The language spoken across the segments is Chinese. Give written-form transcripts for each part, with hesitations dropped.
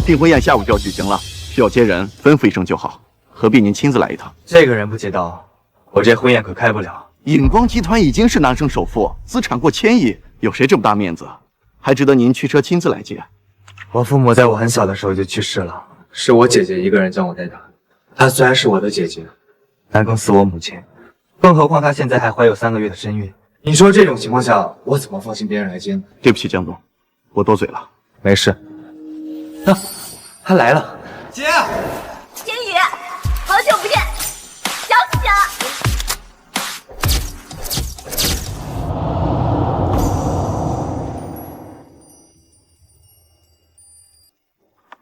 订婚宴下午就要举行了，需要接人，吩咐一声就好，何必您亲自来一趟？这个人不接到，我这婚宴可开不了。尹光集团已经是南省首富，资产过1000亿，有谁这么大面子，还值得您驱车亲自来接？我父母在我很小的时候就去世了，是我姐姐一个人将我带大。她虽然是我的姐姐，但更似我母亲。更何况她现在还怀有3个月的身孕。你说这种情况下，我怎么放心别人来接呢？对不起，江总，我多嘴了。没事。啊，他来了。姐，天宇，好久不见，想死了。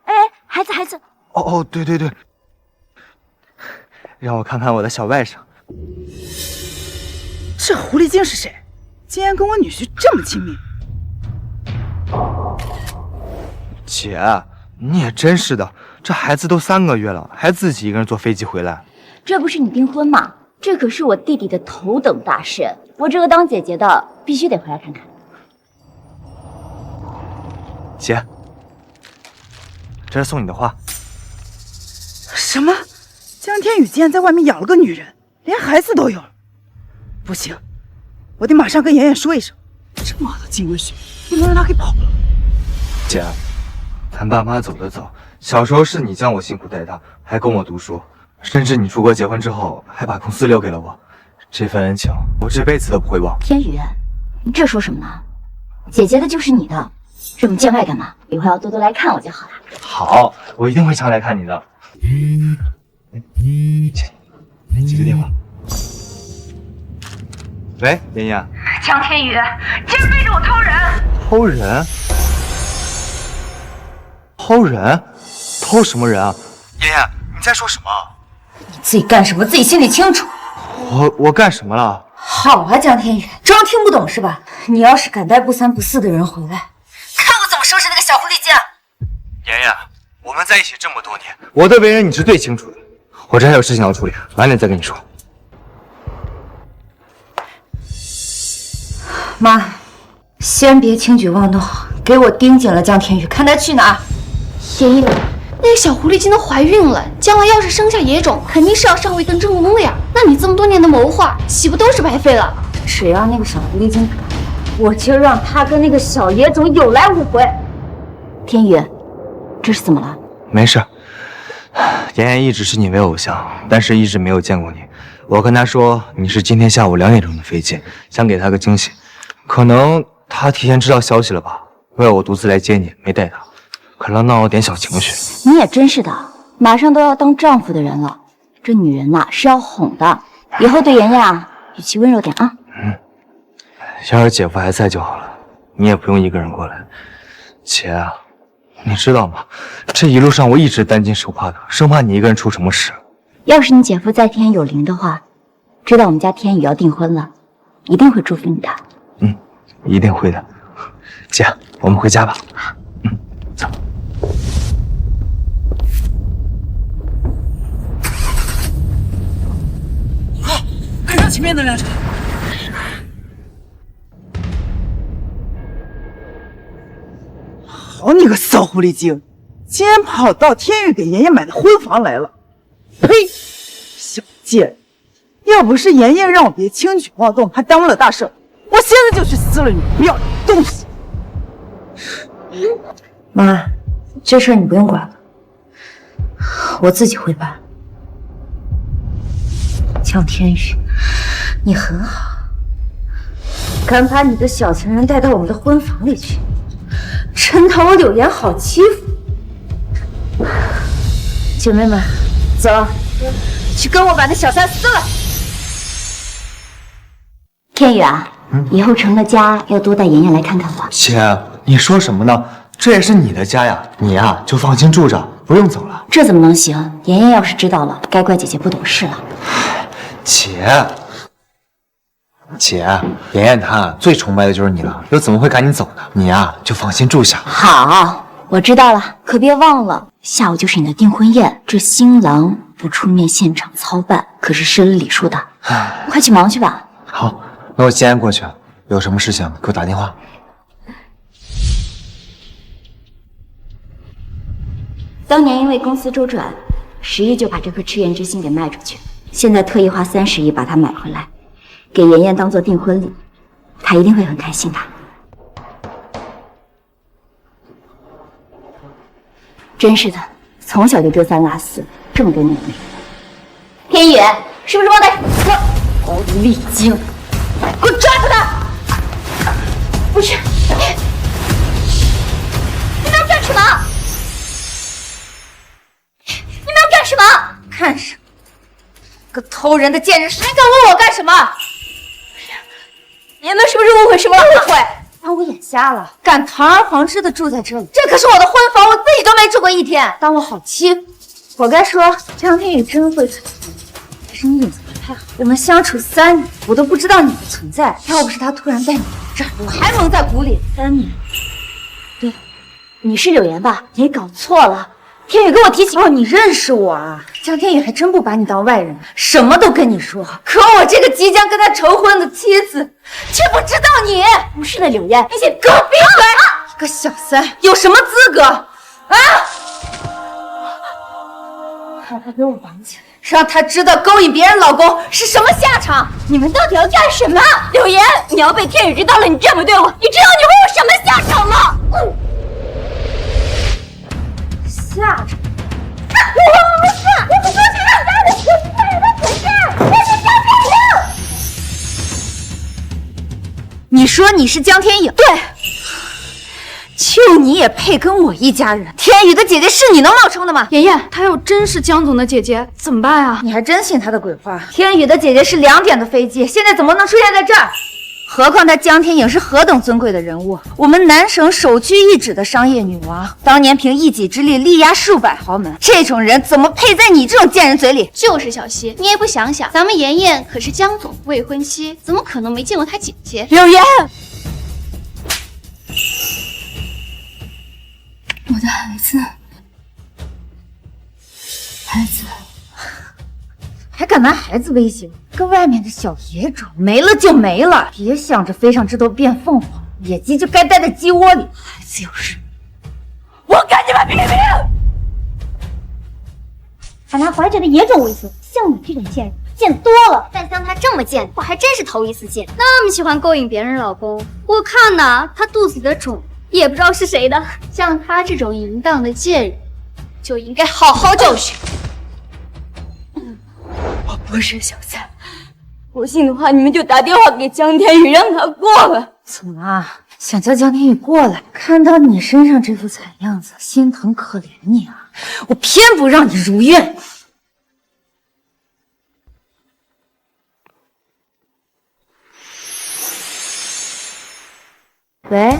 哎，孩子。哦，对，让我看看我的小外甥。这狐狸精是谁？竟然跟我女婿这么亲密！姐，你也真是的，这孩子都3个月了，还自己一个人坐飞机回来。这不是你订婚吗？这可是我弟弟的头等大事，我这个当姐姐的必须得回来看看。姐，这是送你的花。什么？江天宇竟然在外面养了个女人，连孩子都有了！不行，我得马上跟妍妍说一声。这妈的金文旭，不能让他给跑了。姐，咱爸妈走的早，小时候是你将我辛苦带大，还供我读书，甚至你出国结婚之后，还把公司留给了我，这份恩情我这辈子都不会忘。天宇，你这说什么呢？姐姐的就是你的，这么见外干嘛？以后要多多来看我就好了。好，我一定会常来看你的。姐，接个电话。喂，妍妍。江天宇，竟然背着我偷人！偷人？偷人？偷什么人啊？妍妍，你在说什么？你自己干什么，自己心里清楚。我干什么了？好啊，江天宇，装听不懂是吧？你要是敢带不三不四的人回来，看我怎么收拾那个小狐狸精！妍妍，我们在一起这么多年，我的为人你是最清楚的。我这还有事情要处理，晚点再跟你说。妈，先别轻举妄动，给我盯紧了江天宇，看他去哪儿。爷爷，那个小狐狸精都怀孕了，将来要是生下野种，肯定是要上位当正宫的呀。那你这么多年的谋划，岂不都是白费了？只要那个小狐狸精敢，我就让他跟那个小野种有来无回。天宇，这是怎么了？没事，妍妍一直是你为偶像，但是一直没有见过你。我跟她说你是今天下午2点钟的飞机，想给她个惊喜。可能她提前知道消息了吧？为了我独自来接你，没带她，可能闹了点小情绪。你也真是的，马上都要当丈夫的人了，这女人呐是要哄的，以后对妍妍啊语气温柔点啊。要是姐夫还在就好了，你也不用一个人过来。姐啊，你知道吗？这一路上我一直担惊受怕的，生怕你一个人出什么事。要是你姐夫在天有灵的话，知道我们家天宇要订婚了，一定会祝福你的。一定会的。姐，我们回家吧。走。快，快让前面的辆车！好你个骚狐狸精，竟然跑到天宇给妍妍买的婚房来了！呸！小贱人，要不是妍妍让我别轻举妄动，还耽误了大事，我现在就去撕了你不要脸的东西！妈，这事儿你不用管了，我自己会办。江天宇，你很好，敢把你的小情人带到我们的婚房里去，真当我柳岩好欺负？姐妹们，走，去跟我把那小三撕了。天宇啊，以后成了家要多带妍妍来看看我。姐，你说什么呢？这也是你的家呀，你呀就放心住着，不用走了。这怎么能行？妍妍要是知道了，该怪姐姐不懂事了。姐，妍妍她最崇拜的就是你了，又怎么会赶你走呢？你呀就放心住下。好，我知道了，可别忘了，下午就是你的订婚宴，这新郎不出面现场操办，可是失了礼数的。快去忙去吧。好，那我先过去，有什么事情给我打电话。当年因为公司周转，10亿就把这颗赤焰之心给卖出去，现在特意花30亿把它买回来，给妍妍当做订婚礼，她一定会很开心的。真是的，从小就丢三落四，这么多年没。天宇，是不是忘带？狐狸精，给我抓住他！不是，你们要干什么？你们要干什么？看什么？个偷人的贱人，还敢问我干什么？你们是不是误会什么了？误会？把我眼瞎了？敢堂而皇之的住在这里？这可是我的婚房，我自己都没住过一天，当我好欺负？我该说江天宇真会存在，还是你隐藏的太好？我们相处3年，我都不知道你的存在。要不是他突然带你来这儿，我还蒙在鼓里。3年，对，你是柳岩吧？你搞错了。天宇跟我提起哦，你认识我啊？江天宇还真不把你当外人，什么都跟你说。可我这个即将跟他成婚的妻子，却不知道你。不是的，柳岩，你给我闭嘴！你个小三，有什么资格啊？把他给我绑起来，让他知道勾引别人老公是什么下场。你们到底要干什么？柳岩，你要被天宇知道了，你这么对我，你知道你会有什么下场吗？下场？我不是，我只说想让大家知道天宇的存在，我是江天颖。你说你是江天颖？对。就你也配跟我一家人？天宇的姐姐是你能冒充的吗？妍妍，她要真是江总的姐姐，怎么办啊？你还真信她的鬼话？天宇的姐姐是2点的飞机，现在怎么能出现在这儿？何况她江天颖是何等尊贵的人物，我们南省首屈一指的商业女王，当年凭一己之力力压数百豪门，这种人怎么配在你这种贱人嘴里？就是小希，你也不想想，咱们妍妍可是江总未婚妻，怎么可能没见过她姐姐？柳岩，我的孩子，还敢拿孩子威胁我？跟外面的小野种没了就没了，别想着飞上枝头变凤凰，野鸡就该待在鸡窝里。孩子有事，我跟你们拼命！还拿怀着的野种威胁，像你这种贱人见多了，但像他这么贱，我还真是头一次见。那么喜欢勾引别人老公，我看呐，他肚子里的种也不知道是谁的。像他这种淫荡的贱人，就应该好好教训。我不是小三，不信的话，你们就打电话给江天宇，让他过来。怎么啦？想叫江天宇过来？看到你身上这副惨样子，心疼可怜你啊！我偏不让你如愿。喂，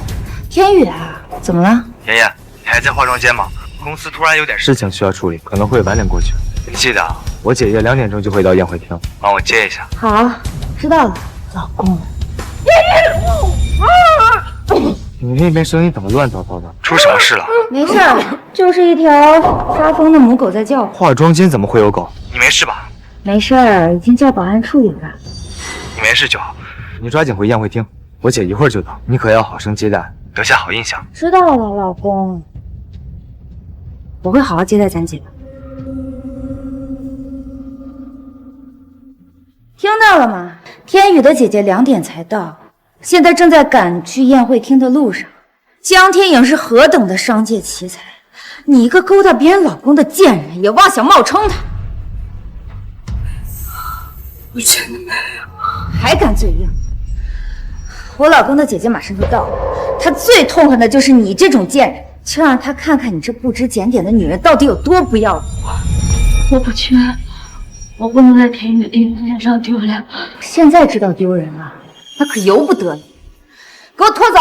天宇啊，怎么了？妍妍，你还在化妆间吗？公司突然有点事情需要处理，可能会晚点过去。你记得啊，我姐姐2点钟就会到宴会厅，帮我接一下。好，知道了，老公。你那边声音怎么乱糟糟的？出什么事了？没事儿，就是一条发疯的母狗在叫。化妆间怎么会有狗？你没事吧？没事儿，已经叫保安处理了。你没事就好，你抓紧回宴会厅，我姐一会儿就到，你可要好生接待，留下好印象。知道了，老公，我会好好接待咱姐的。听到了吗？天宇的姐姐2点才到，现在正在赶去宴会厅的路上。江天颖是何等的商界奇才，你一个勾搭别人老公的贱人，也妄想冒充他？我真的没有，还敢嘴硬！我老公的姐姐马上就到了，他最痛恨的就是你这种贱人，就让他看看你这不知检点的女人到底有多不要脸。我不去，我不能在天宇的订婚宴上丢脸。现在知道丢人了，那可由不得你！给我拖走！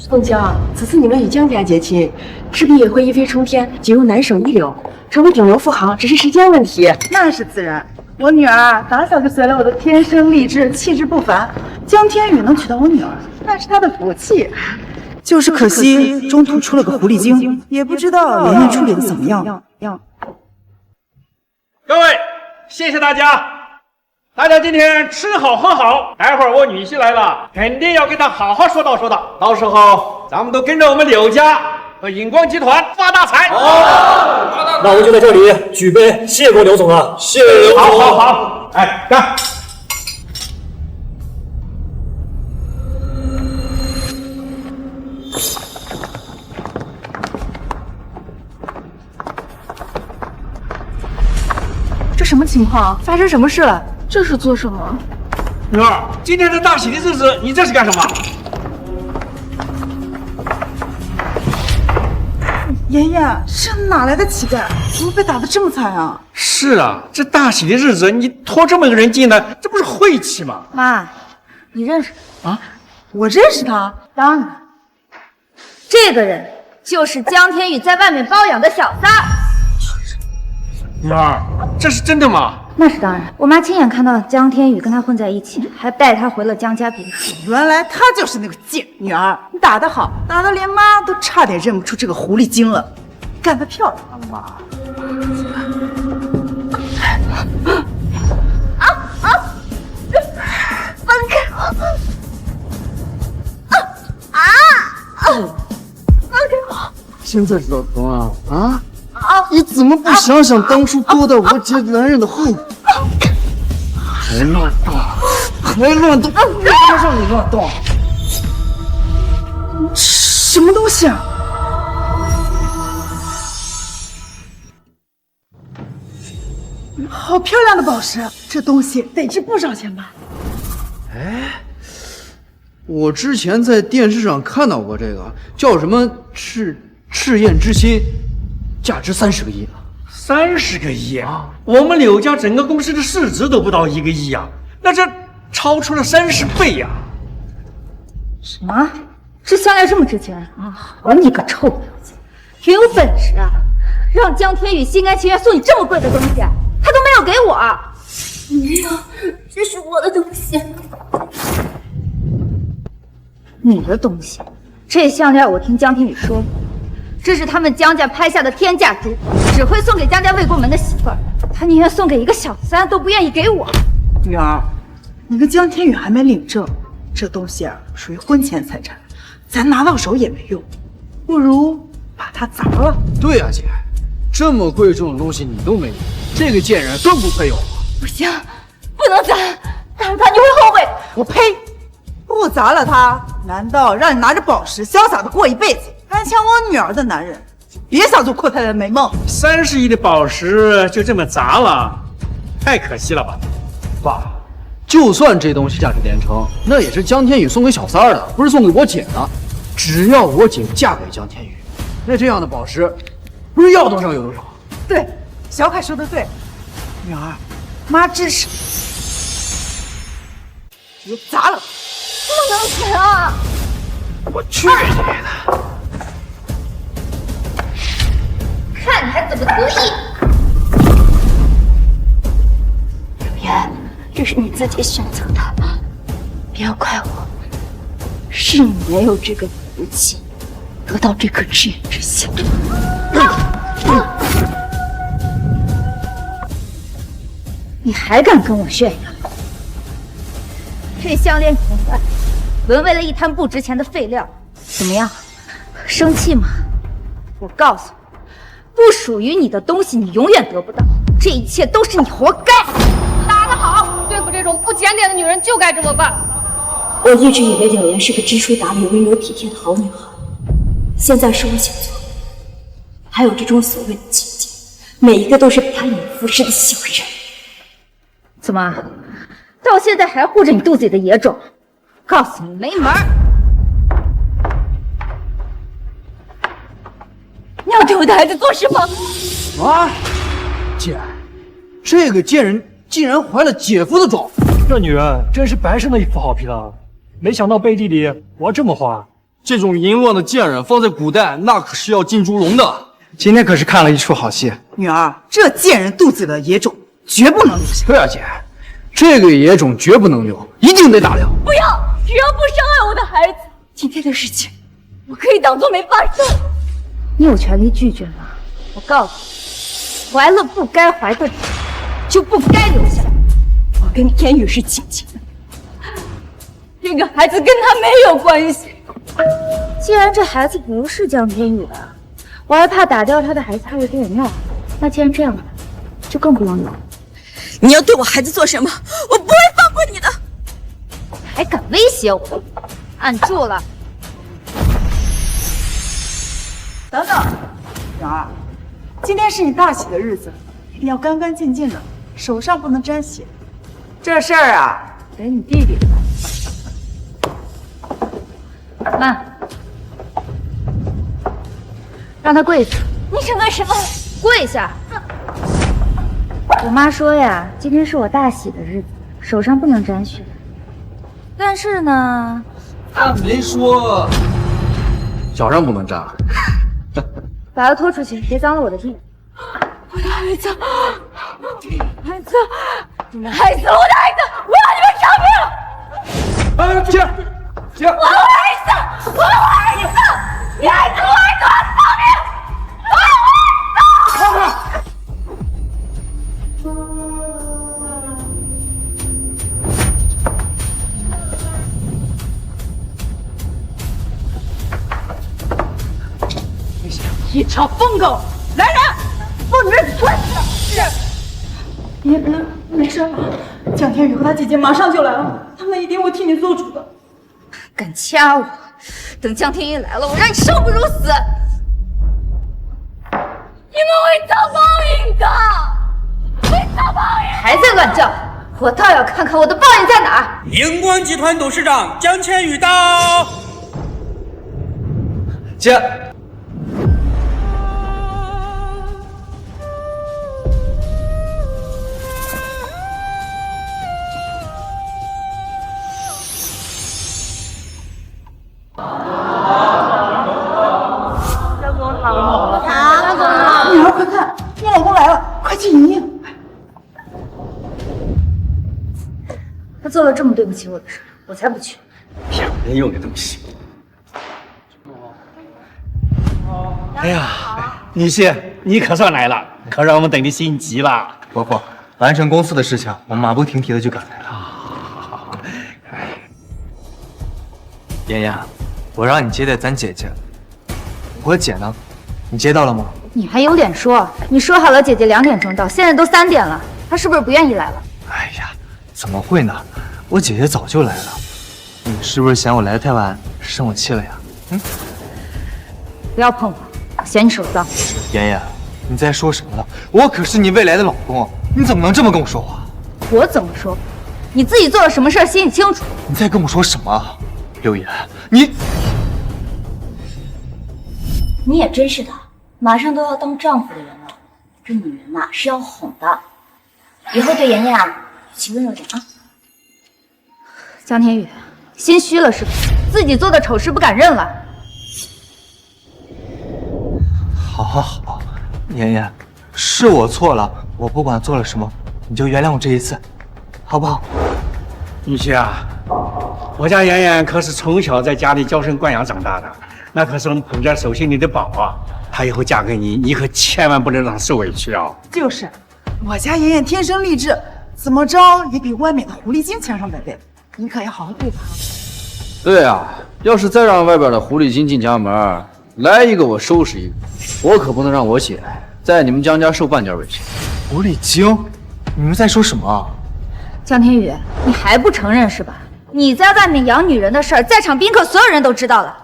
凤娇，此次你们与江家结亲，势必也会一飞冲天，进入南省一流，成为顶流富豪，只是时间问题。那是自然。我女儿打小就随了我的天生丽质，气质不凡。江天宇能娶到我女儿，那是他的福气。就是可惜中途出了个狐狸精，也不知道妍妍处理的怎么样。各位，谢谢大家。大家今天吃好喝好，待会儿我女婿来了，肯定要跟他好好说道说道。到时候咱们都跟着我们柳家和荧光集团发大财。那我就在这里举杯，谢过刘总了。谢刘总。好好好，哎，干！这什么情况？发生什么事了？这是做什么？女儿，今天是大喜的日子，你这是干什么？爷爷，这哪来的乞丐？怎么被打得这么惨啊？是啊，这大喜的日子，你拖这么一个人进来，这不是晦气吗？妈，你认识啊？我认识他。当然，这个人就是江天宇在外面包养的小三儿。女儿，这是真的吗？那是当然，我妈亲眼看到江天宇跟他混在一起，还带他回了江家别墅。原来他就是那个贱女儿，你打得好，打得连妈都差点认不出这个狐狸精了，干得漂亮，妈。分开我！放开我！现在知道疼啊啊！你怎么不想想当初勾搭我姐男人的后果？还乱动，还乱动，为什么让你乱动？什么东西啊？好漂亮的宝石，这东西得值不少钱吧？哎，我之前在电视上看到过这个，叫什么赤焰之心，价值30个亿呢。30个亿啊！我们柳家整个公司的市值都不到1个亿啊，那这超出了30倍呀！什么？这项链这么值钱啊？好你个臭婊子，挺有本事啊！让江天宇心甘情愿送你这么贵的东西，他都没有给我。没有，这是我的东西。你的东西？这项链我听江天宇说，这是他们江家拍下的天价珠，只会送给江家未过门的媳妇儿。他宁愿送给一个小三，都不愿意给我。女儿，你跟江天宇还没领证，这东西啊属于婚前财产，咱拿到手也没用，不如把它砸了。对呀，姐，这么贵重的东西你都没有，这个贱人更不配有。不行，不能砸，砸了他你会后悔。我呸！不砸了他，难道让你拿着宝石潇洒的过一辈子？敢抢我女儿的男人，别想做阔太太的美梦。30亿的宝石就这么砸了，太可惜了吧？爸，就算这东西价值连城，那也是江天宇送给小三儿的，不是送给我姐的。只要我姐嫁给江天宇，那这样的宝石，不是要多少有多少。对，小凯说的对，女儿，妈支持。别砸了！不能行啊！我去你的！看你还怎么得意！圆，这是你自己选择的，不要怪我，是你没有这个福气，得到这颗赤焰之心。你还敢跟我炫耀？这项链毁了，沦为了一滩不值钱的废料，怎么样？生气吗？我告诉你，不属于你的东西，你永远得不到。这一切都是你活该。打得好，对付这种不检点的女人就该这么办。我一直以为柳岩是个知书达理、温柔体贴的好女孩，现在是我想错了。还有这种所谓的亲近，每一个都是攀援附势的小人。怎么，到现在还护着你肚子里的野种？告诉你没门儿！你要对我的孩子做什么？啊，姐，这个贱人竟然怀了姐夫的种，这女人真是白生了一副好皮囊，没想到背地里玩这么花。这种淫乱的贱人放在古代那可是要进猪笼的。今天可是看了一出好戏。女儿，这贱人肚子里的野种绝不能留下。对啊，姐，这个野种绝不能留，一定得打掉。不要，只要不伤害我的孩子，今天的事情我可以当做没发生。你有权利拒绝吗？我告诉你，怀了不该怀的种，就不该留下。我跟天宇是亲戚，这个孩子跟他没有关系。既然这孩子不是江天宇的，我还怕打掉他的孩子害了别人呢。那既然这样，就更不用有。你要对我孩子做什么，我不会放过你的。还敢威胁我？按住了！等等，蓉儿，今天是你大喜的日子，一定要干干净净的，手上不能沾血。这事儿啊，得你弟弟办。慢，让他跪下。你想干什么？跪下！我妈说呀，今天是我大喜的日子，手上不能沾血。但是呢，他没说脚上不能沾。把他拖出去，别脏了我的地。我的孩子，孩子，你们害死了我的孩子！我要你们偿命！姐，我的孩子，我的孩子，你害死我孩子，我偿命！我的孩子！一场疯狗！来人，把女人捆死！是。别，没事吧？江天宇和他姐姐马上就来了，他们一定会替你做主的。敢掐我！等江天宇来了，我让你生不如死！你们会遭报应的，会遭报应！还在乱叫，我倒要看看我的报应在哪儿！荧光集团董事长江千羽到。姐。女儿，快看，你老公来了，快去迎迎。他做了这么对不起我的事，我才不去。骗人用的东西。哎呀，女婿，你可算来了，可让我们等的心急了。伯父，完成公司的事情，我马不停蹄的就赶来了。妍妍，我让你接待咱姐姐，我姐呢？你接到了吗？你还有脸说？你说好了姐姐2点钟到，现在都3点了，她是不是不愿意来了？哎呀，怎么会呢？我姐姐早就来了。你是不是嫌我来的太晚，生我气了呀？不要碰我，我嫌你手脏。妍妍，你在说什么呢？我可是你未来的老公，你怎么能这么跟我说话？我怎么说？你自己做了什么事儿，心里清楚。你在跟我说什么？刘岩，你也真是的，马上都要当丈夫的人了，这女人呐是要哄的，以后对妍妍啊，请温柔点啊。江天宇，心虚了是吧？自己做的丑事不敢认了。好，妍妍，是我错了，我不管做了什么，你就原谅我这一次，好不好？女婿啊，我家妍妍可是从小在家里娇生惯养长大的，那可是我们彭家手心里的宝啊！她以后嫁给你，你可千万不能让她受委屈啊！就是，我家妍妍天生丽质，怎么着也比外面的狐狸精强上百倍，你可要好好对付她。对啊，要是再让外边的狐狸精进家门，来一个我收拾一个，我可不能让我姐在你们江家受半点委屈。狐狸精，你们在说什么？江天宇，你还不承认是吧？你在外面养女人的事儿，在场宾客所有人都知道了。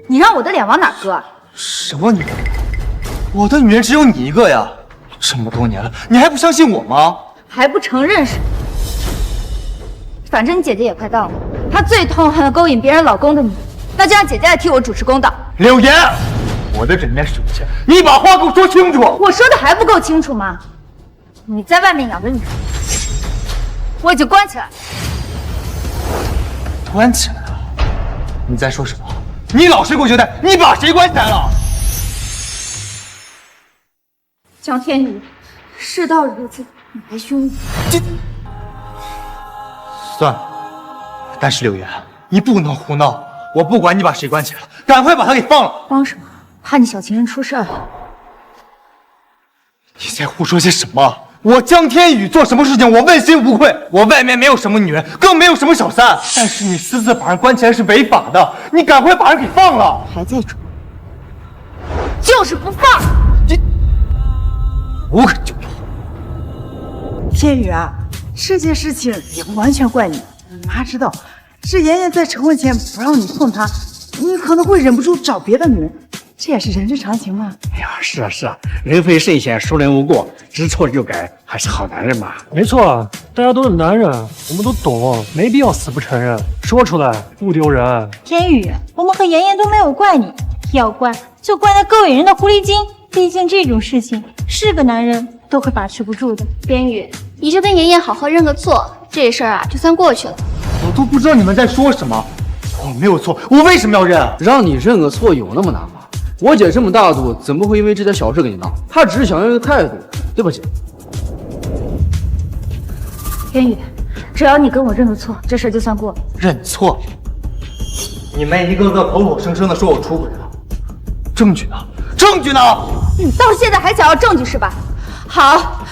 你让我的脸往哪搁？什么女人？我的女人只有你一个呀！这么多年了，你还不相信我吗？还不承认是？反正你姐姐也快到了，她最痛恨勾引别人老公的你，那就让姐姐来替我主持公道。柳岩，我的枕边手钱，你把话给我说清楚！我说的还不够清楚吗？你在外面养的女人，我已经关起来了。关起来了？你在说什么？你老实给我交代，你把谁关起来了？江天宇，事到如今，你还凶我？算了，但是柳岩，你不能胡闹！我不管你把谁关起来了，赶快把他给放了！放什么？怕你小情人出事了？你在胡说些什么？我江天宇做什么事情我问心无愧，我外面没有什么女人，更没有什么小三。但是你私自把人关起来是违法的，你赶快把人给放了。还在装，就是不放。无可救药。天宇啊，这件事情也不完全怪你。你妈知道，是妍妍在成婚前不让你碰她，你可能会忍不住找别的女人，这也是人之常情嘛。哎呀，是啊是啊，人非圣贤，孰人无过？知错就改，还是好男人嘛。没错，大家都是男人，我们都懂，没必要死不承认，说出来不丢人。天宇，我们和妍妍都没有怪你，要怪就怪那勾引人的狐狸精。毕竟这种事情是个男人都会把持不住的。边宇，你就跟妍妍好好认个错，这事儿啊就算过去了。我都不知道你们在说什么，我没有错，我为什么要认？让你认个错有那么难吗？我姐这么大度，怎么会因为这点小事跟你闹？她只是想要一个态度，对吧，姐？天宇，只要你跟我认个错，这事就算过了。认错？你们一个个口口声声的说我出轨了，证据呢？证据呢？你到现在还想要证据是吧？好，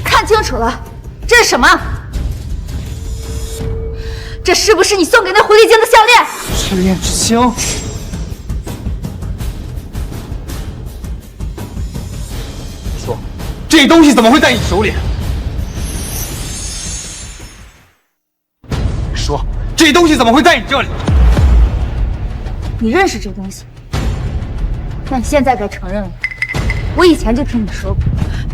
看清楚了，这是什么？这是不是你送给那狐狸精的项链？赤焰之星。说，这东西怎么会在你手里？说，这东西怎么会在你这里？你认识这东西？那你现在该承认了。我以前就听你说过，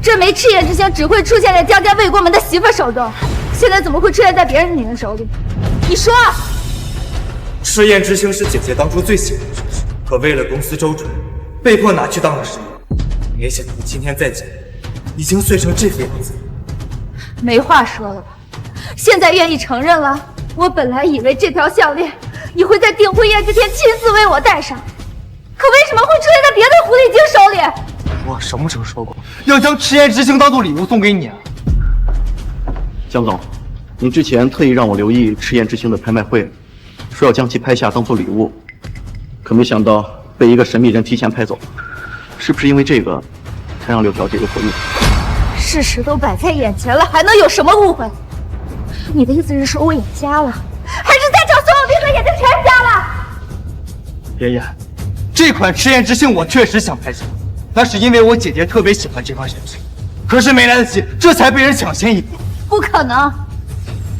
这枚赤焰之星只会出现在江家未过门的媳妇手中，现在怎么会出现在别人女人手里？你说。赤焰之星是姐姐当初最喜欢的首饰，可为了公司周转，被迫拿去当了实物。没想到今天再见，已经碎成这副样子。没话说了吧？现在愿意承认了？我本来以为这条项链你会在订婚宴之前亲自为我戴上，可为什么会出现在别的狐狸精手里？我什么时候说过要将赤焰之星当做礼物送给你啊？江总，您之前特意让我留意赤焰之星的拍卖会，说要将其拍下当做礼物，可没想到被一个神秘人提前拍走，是不是因为这个才让柳小姐有回应？事实都摆在眼前了，还能有什么误会？你的意思是说我眼瞎了，还是在场所有兵的眼睛全瞎了？妍妍，这款赤焰之星我确实想拍下，那是因为我姐姐特别喜欢这款闪石，可是没来得及，这才被人抢先一步。不可能，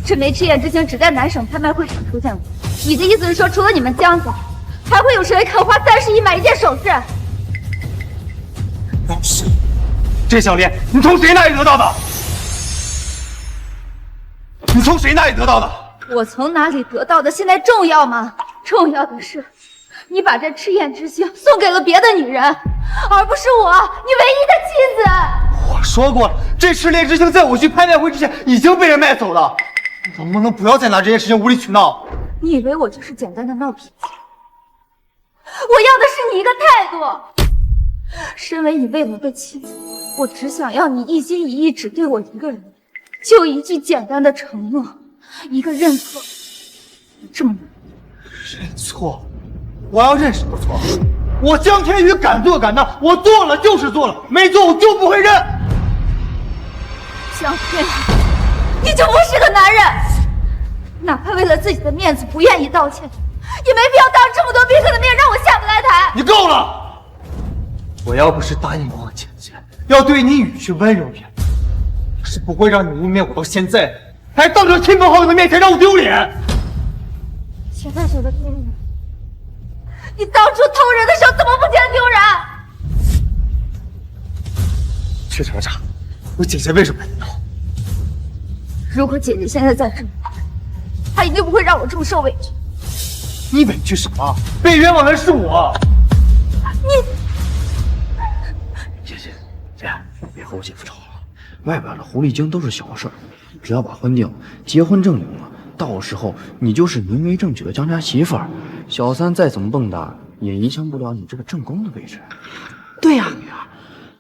这枚赤焰之星只在南省拍卖会上出现过。你的意思是说，除了你们江家，还会有谁肯花30亿买一件首饰？但是，这项链你从谁那里得到的？你从谁那里得到的？我从哪里得到的现在重要吗？重要的是，你把这赤焰之星送给了别的女人，而不是我，你唯一的妻子。我说过了，这赤焰之星在我去拍卖会之前已经被人卖走了。你能不能不要再拿这件事情无理取闹？你以为我就是简单的闹脾气？我要的是你一个态度。身为你未来的妻子，我只想要你一心一意只对我一个人，就一句简单的承诺，一个认错。这么难？认错？我要认什么错？我江天宇敢做敢当，我做了就是做了，没做我就不会认。江天宇，你就不是个男人，哪怕为了自己的面子不愿意道歉，也没必要当这么多宾客的面让我下不来台。你够了！我要不是答应过我姐姐要对你语气温柔点，是不会让你污蔑我到现在，还当着亲朋好友的面前让我丢脸。现在觉得丢人，你当初偷人的时候怎么不觉得丢人？去查查，我姐姐为什么要闹？如果姐姐现在在这里，她一定不会让我这么受委屈。你委屈什么？被冤枉的是我。姐，别和我姐夫吵了，外边的狐狸精都是小事儿，只要把婚定，结婚证领了，到时候你就是明媒正娶的江家媳妇儿，小三再怎么蹦跶，也影响不了你这个正宫的位置。对呀，女儿，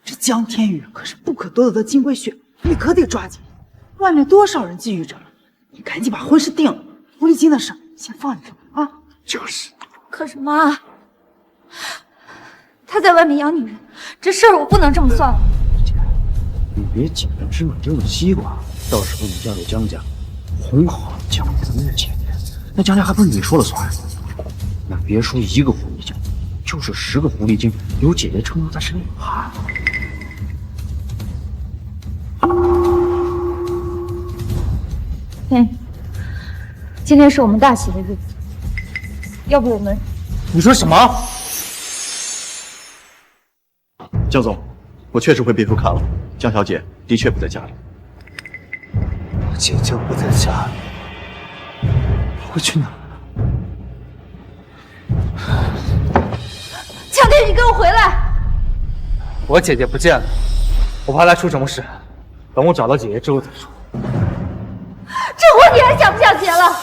这江天宇可是不可多得的金龟婿，你可得抓紧。外面多少人觊觎着，你赶紧把婚事定了，狐狸精的事先放一放啊。就是。可是妈，他他在外面养女人，这事儿我不能这么算了。你别紧着芝麻丢了西瓜，到时候你嫁给江家，哄好江家的姐姐，那江家还不是你说了算？那别说一个狐狸精，就是10个狐狸精，有姐姐撑腰在身边。今天是我们大喜的日子，要不我们……你说什么？江总，我确实回别墅看了，江小姐的确不在家里。我姐就不在家里，我去哪儿？江天宇，你给我回来！我姐姐不见了，我怕她出什么事，等我找到姐姐之后再说。这婚你还想不想结了？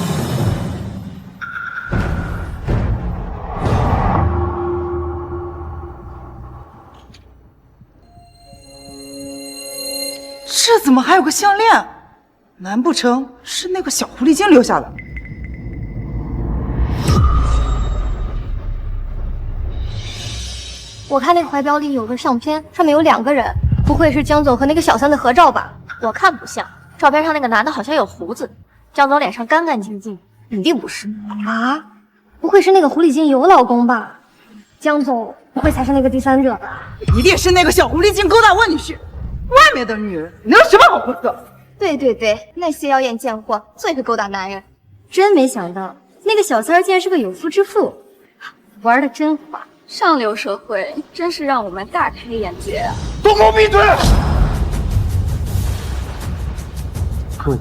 这怎么还有个项链？难不成是那个小狐狸精留下的？我看那个怀表里有个相片，上面有2个人，不会是江总和那个小三的合照吧？我看不像，照片上那个男的好像有胡子，江总脸上干干净净，肯定不是啊！不会是那个狐狸精有老公吧？江总不会才是那个第三者吧？一定是那个小狐狸精勾搭我女婿，外面的女人能有什么好货色？对对对，那些妖艳贱货最会勾搭男人，真没想到那个小三儿竟然是个有妇之夫，玩的真花。上流社会真是让我们大开眼界啊！都给我闭嘴！可以，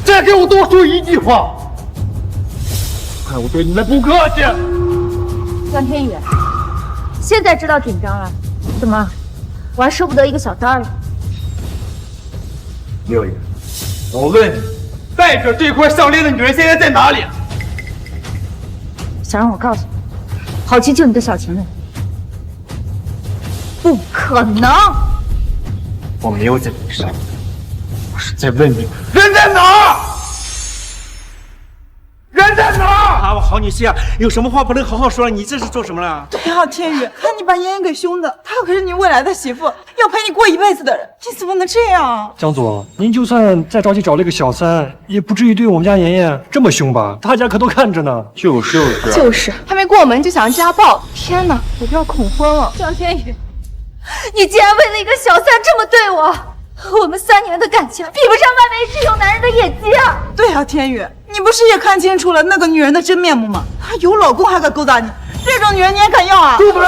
再给我多说一句话，看我对你们不客气。江天宇，现在知道紧张了？怎么，我还收不得一个小三儿了？六爷，我问你，戴着这块项链的女人现在在哪里？想让我告诉你，好去救你的小情人？不可能！我没有在悲伤，我是在问你，人在哪儿？人在哪儿？啊，我好女婿啊，有什么话不能好好说？你这是做什么了？对呀，天宇，看你把妍妍给凶的，她可是你未来的媳妇，要陪你过一辈子的人，你怎么能这样？江总，您就算再着急找了一个小三，也不至于对我们家妍妍这么凶吧？大家可都看着呢。就是，还没过门就想家暴，天哪，我都要恐婚了。江天宇，你竟然为了一个小三这么对我！我们3年的感情比不上外面只有男人的野鸡啊！对呀，天宇，你不是也看清楚了那个女人的真面目吗？她有老公还敢勾搭你，这种女人你还敢要啊？住嘴！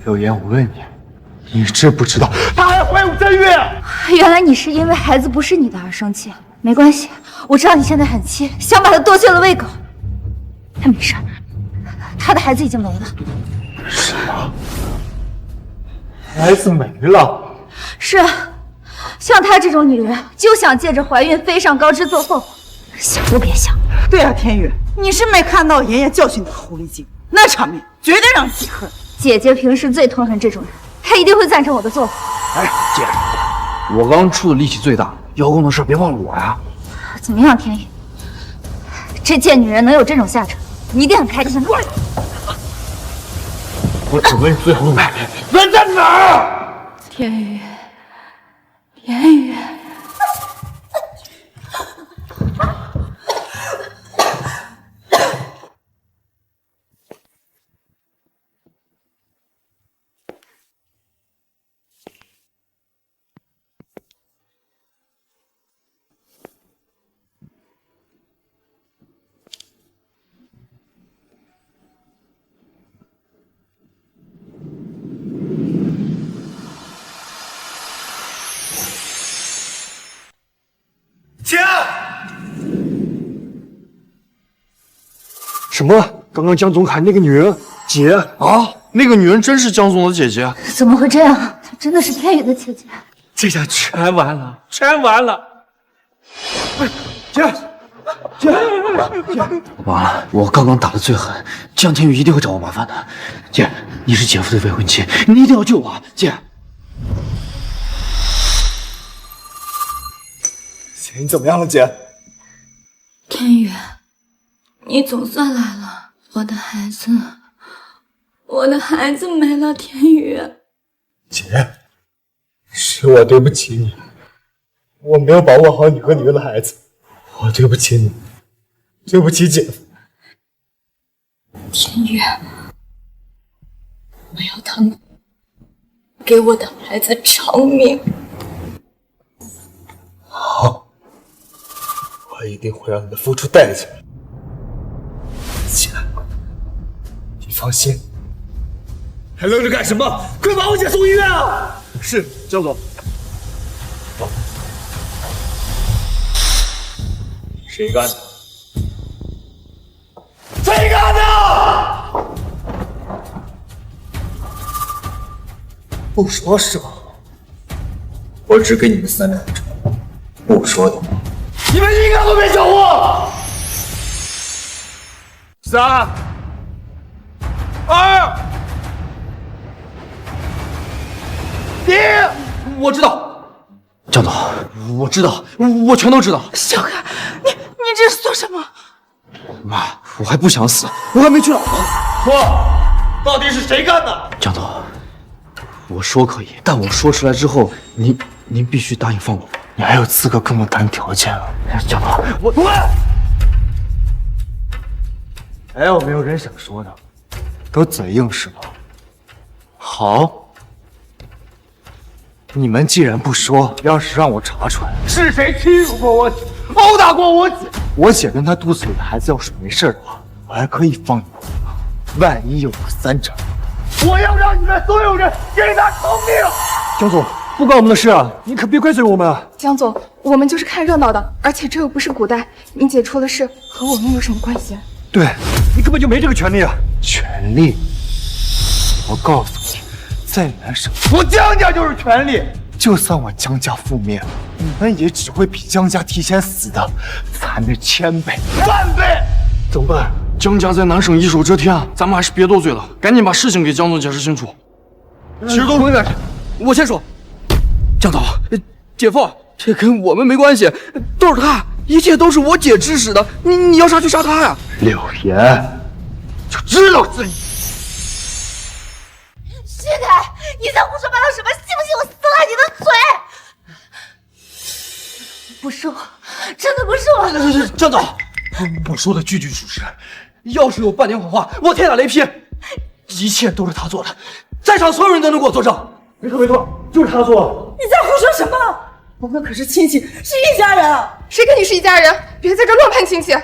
柳岩，我问你，你知不知道她还怀有身孕？原来你是因为孩子不是你的而生气，没关系，我知道你现在很气，想把他剁碎了喂狗。他没事，他的孩子已经没了。什么？孩子没了？是啊，像她这种女人，就想借着怀孕飞上高枝做凤凰，想都别想。对啊，天宇，你是没看到妍妍教训那个狐狸精，那场面绝对让你记恨。姐姐平时最痛恨这种人，她一定会赞成我的做法。哎，姐，我刚出的力气最大，邀功的事别忘了我呀。怎么样，天宇？这贱女人能有这种下场，你一定很开心。我只问最后一遍，人在哪儿？天宇，言语。姐，什么？刚刚江总喊那个女人姐啊？那个女人真是江总的姐姐？怎么会这样？她真的是天宇的姐姐？这下全完了，全完了！姐，完了！我刚刚打的最狠，江天宇一定会找我麻烦的。姐，你是姐夫的未婚妻，你一定要救我，姐。你怎么样了，姐？天宇，你总算来了，我的孩子，我的孩子没了，天宇。姐，是我对不起你，我没有保护好你和你的孩子，我对不起你，对不起姐夫。天宇，我要他们给我的孩子偿命。好，我一定会让你们付出代价。姐，你放心。还愣着干什么？快把我姐送医院啊！是，江总。谁干的？谁干的？不说是吧？我只给你们3秒钟，不说的话，你们一个都别想活！3、2、1，我知道，江总，我知道，我全都知道。小凯，你这是做什么？妈，我还不想死，我还没娶老婆。说，到底是谁干的？江总，我说可以，但我说出来之后，您必须答应放过我。你还有资格跟我谈条件啊？江总，我滚！还有没有人想说的？都嘴硬是吧？好。你们既然不说，要是让我查出来是谁欺辱过我姐、殴打过我姐，我姐跟她肚子里的孩子要是没事的话，我还可以放你们。万一有个3长，我要让你们所有人给他偿命！江总，不关我们的事啊，你可别怪罪我们啊！江总，我们就是看热闹的，而且这又不是古代，你姐出了事和我们有什么关系？对，你根本就没这个权利啊！权利？我告诉你。在南省，我江家就是权力。就算我江家覆灭了，你们也只会比江家提前死的惨了1000倍、10000倍。怎么办？江家在南省一手遮天啊，咱们还是别多嘴了，赶紧把事情给江总解释清楚。其实都回来，我先说。江总，姐夫，这跟我们没关系，都是他，一切都是我姐指使的。你要杀就杀他呀！柳岩，就知道是你。薛凯，你在胡说八道什么？信不信我撕烂你的嘴？不是我，真的不是我。江总，我说的句句属实。要是有半点谎话，我天打雷劈！一切都是他做的，在场所有人都能给我作证。没错没错，就是他做。你在胡说什么？我们可是亲戚，是一家人。谁跟你是一家人？别在这乱攀亲戚。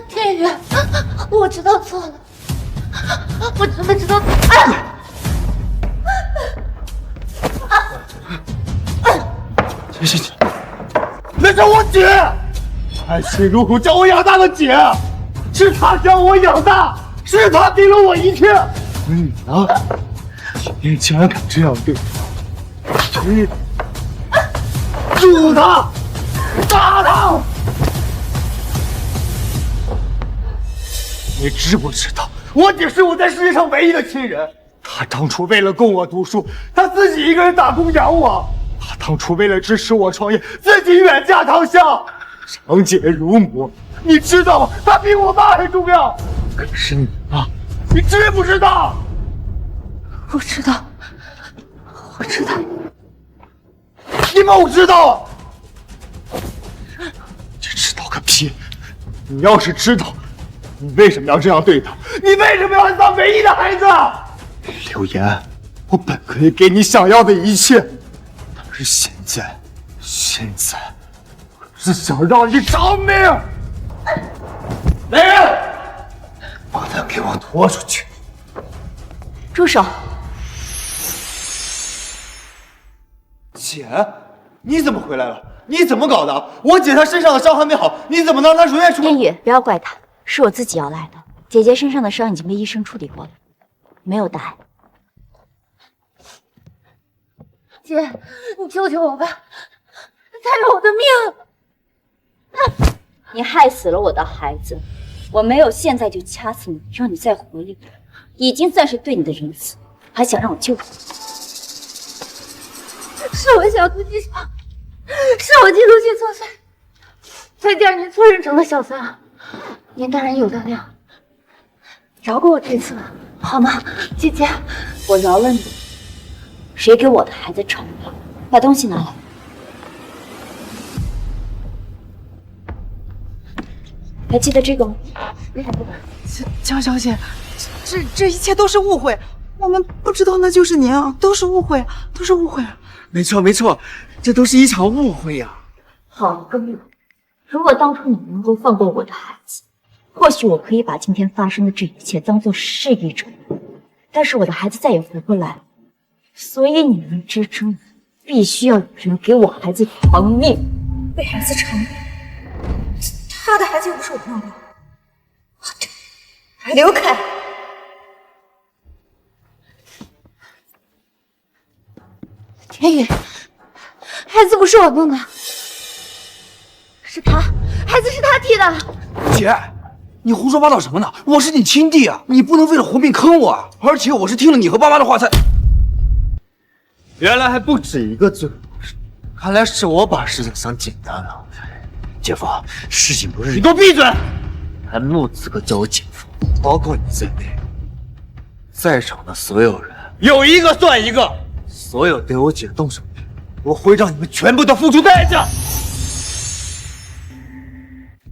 天宇，我知道错了，我真的知道。行，那是我姐，含辛茹苦教我养大的姐，是她将我养大，是她给了我一切。而你呢？你竟然敢这样对我！你住他，打他！你知不知道，我姐是我在世界上唯一的亲人。她当初为了供我读书，她自己一个人打工养我；她当初为了支持我创业，自己远嫁他乡，长姐如母。你知道吗？她比我妈还重要。可是你呢？你知不知道？我知道，我知道。你不知道？你知道个屁！你要是知道，你为什么要这样对他？你为什么要暗杀唯一的孩子？柳岩，我本可以给你想要的一切，但是现在我只想让你偿命。来人，把他给我拖出去！住手！姐，你怎么回来了？你怎么搞的？我姐她身上的伤还没好，你怎么能让她如愿出？天宇，不要怪她，是我自己要来的。姐姐身上的伤已经被医生处理过了，没有大碍。姐，你救救我吧，他要我的命！你害死了我的孩子，我没有现在就掐死你，让你再活一会，已经算是对你的仁慈，还想让我救你？是我小肚鸡肠，是我嫉妒心作祟。才点您错认成了小三，您大人有大量，饶过我这次吧，好吗，姐姐？我饶了你。谁给我的孩子吵了？把东西拿来。还记得这个吗？江小姐，这一切都是误会，我们不知道那就是您啊，都是误会，都是误会。没错没错，这都是一场误会呀。好个误会！如果当初你能够放过我的孩子，或许我可以把今天发生的这一切当做是一种，但是我的孩子再也回不来了，所以你们之中必须要有人给我孩子偿命。为孩子偿命？他的孩子又不是我弄的，刘凯。天宇，孩子不是我弄的，是他，孩子是他踢的。姐，你胡说八道什么呢？我是你亲弟啊，你不能为了活命坑我啊！而且我是听了你和爸妈的话才……原来还不止一个罪，看来是我把事情想简单了。姐夫，事情不是你给我闭嘴！还没有资格叫我姐夫，包括你在内，在场的所有人有一个算一个。所有对我姐动手的人，我会让你们全部都付出代价。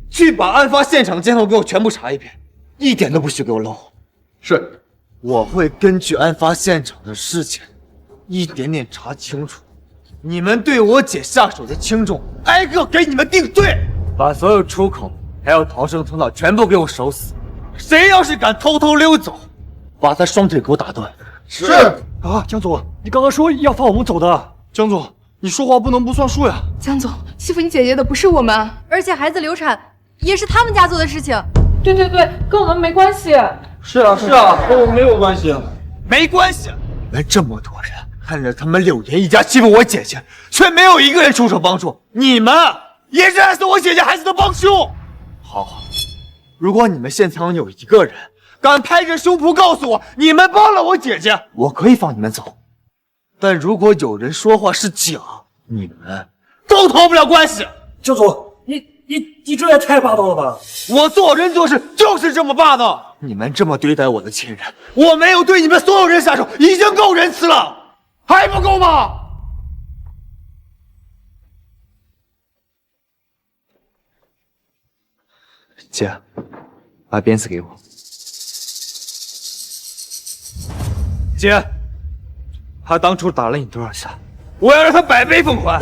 去把案发现场监控给我全部查一遍，一点都不许给我漏。是，我会根据案发现场的事情，一点点查清楚。你们对我姐下手的轻重，挨个给你们定罪。把所有出口还有逃生通道全部给我守死。谁要是敢偷偷溜走，把他双腿给我打断。是啊，江总，你刚刚说要放我们走的。江总，你说话不能不算数呀。江总，欺负你姐姐的不是我们，而且孩子流产也是他们家做的事情。对，跟我们没关系。是啊，跟我没有关系。没关系。你们这么多人看着他们柳岩一家欺负我姐姐，却没有一个人出手帮助，你们也是害死我姐姐孩子的帮凶。好，如果你们现场有一个人敢拍着胸脯告诉我你们帮了我姐姐，我可以放你们走。但如果有人说话是假，你们都脱不了关系。江总，你这也太霸道了吧！我做人做事就是这么霸道。你们这么对待我的亲人，我没有对你们所有人下手，已经够仁慈了，还不够吗？姐，把鞭子给我。姐，他当初打了你多少下？我要让他百倍奉还。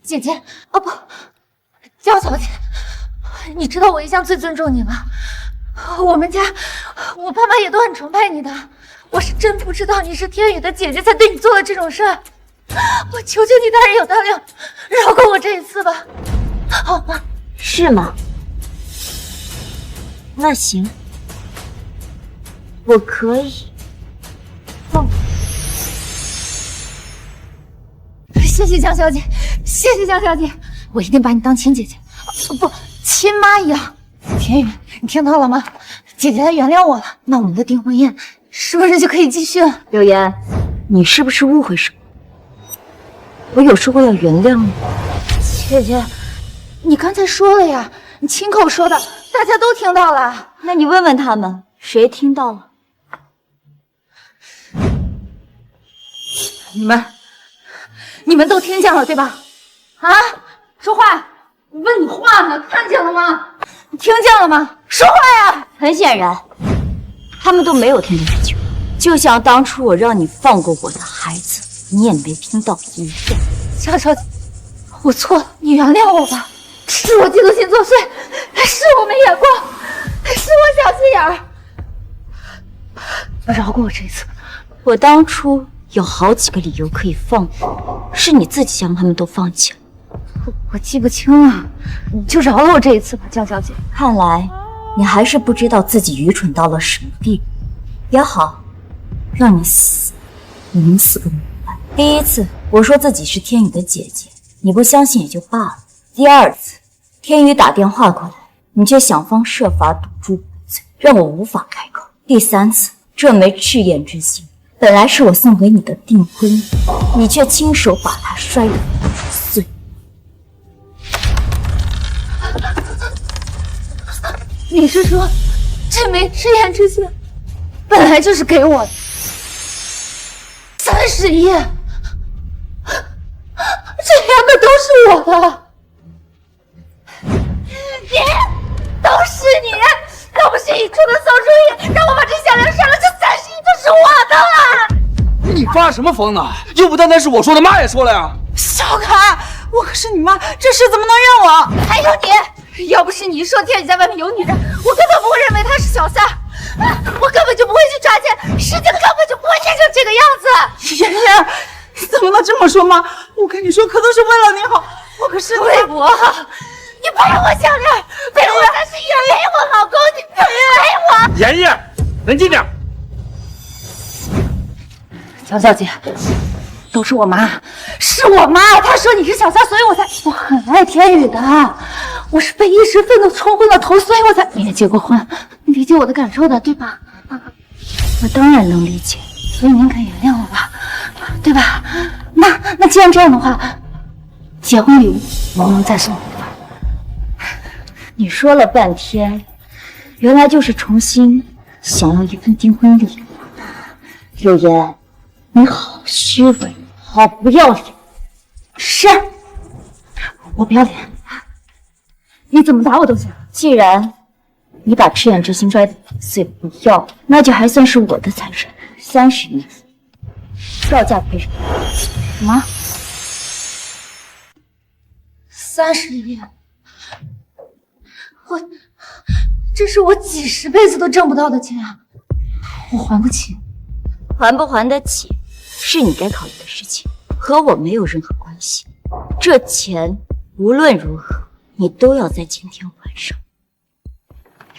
姐姐，哦不，江小姐，你知道我一向最尊重你了。我们家，我爸妈也都很崇拜你的。我是真不知道你是天宇的姐姐，才对你做了这种事。我求求你，大人有大量，饶过我这一次吧，好吗？是吗？那行，我可以放。谢谢江小姐，谢谢江小姐，我一定把你当亲姐姐，不，亲妈一样。天宇，你听到了吗？姐姐她原谅我了，那我们的订婚宴是不是就可以继续了？柳岩，你是不是误会什么？我有说过要原谅你。姐姐，你刚才说了呀，你亲口说的，大家都听到了。那你问问他们，谁听到了？你们都听见了对吧？啊，说话！我问你话呢，看见了吗？你听见了吗？说话呀！很显然，他们都没有听见这句话。就像当初我让你放过我的孩子，你也没听到一样。江小姐，我错了，你原谅我吧。是我嫉妒心作祟，是我没眼光，是我小心眼儿。饶过我这一次。我当初有好几个理由可以放过，是你自己将他们都放弃了。我记不清了，你就饶了我这一次吧，江小姐。看来你还是不知道自己愚蠢到了什么地步。也好，让你死，你死个明白。第一次我说自己是天宇的姐姐，你不相信也就罢了。第二次，天宇打电话过来，你却想方设法堵住我的嘴，让我无法开口。第三次，这枚赤焰之心本来是我送给你的订婚礼，你却亲手把它摔得粉碎。你是说，这枚赤焰之心本来就是给我的？30亿，这原本都是我的。你，都是你！要不是你出的馊主意，让我把这项链杀了，这30亿就是我的了。你发什么疯呢？又不单单是我说的，妈也说了呀。小凯，我可是你妈，这事怎么能怨我？还有你，要不是你说天宇在外面有女人，我根本不会认为他是小三，我根本就不会去抓奸，事情根本就不会变成这个样子。妍妍，你怎么能这么说妈？我跟你说，可都是为了你好。我可是魏博，你赔我项链，赔我30亿，赔我老公，你赔我！妍妍，冷静点。江小姐，都是我妈，是我妈，她说你是小三，所以我才……我很爱天宇的，我是被一时愤怒冲昏了头，所以我才……你也结过婚，你理解我的感受的，对吧？我当然能理解，所以您肯原谅我吧，对吧？那既然这样的话，结婚礼物能不能再送一份？你说了半天，原来就是重新想要一份订婚礼物。柳岩，你好虚伪，好不要脸。是，我不要脸，你怎么打我都行。既然你把赤焰之心摔得粉碎不要，那就还算是我的残忍。30亿，要价赔偿。什么？30亿？这是我几10辈子都挣不到的钱啊！我还不起。还不还得起，是你该考虑的事情，和我没有任何关系。这钱无论如何，你都要在今天晚上。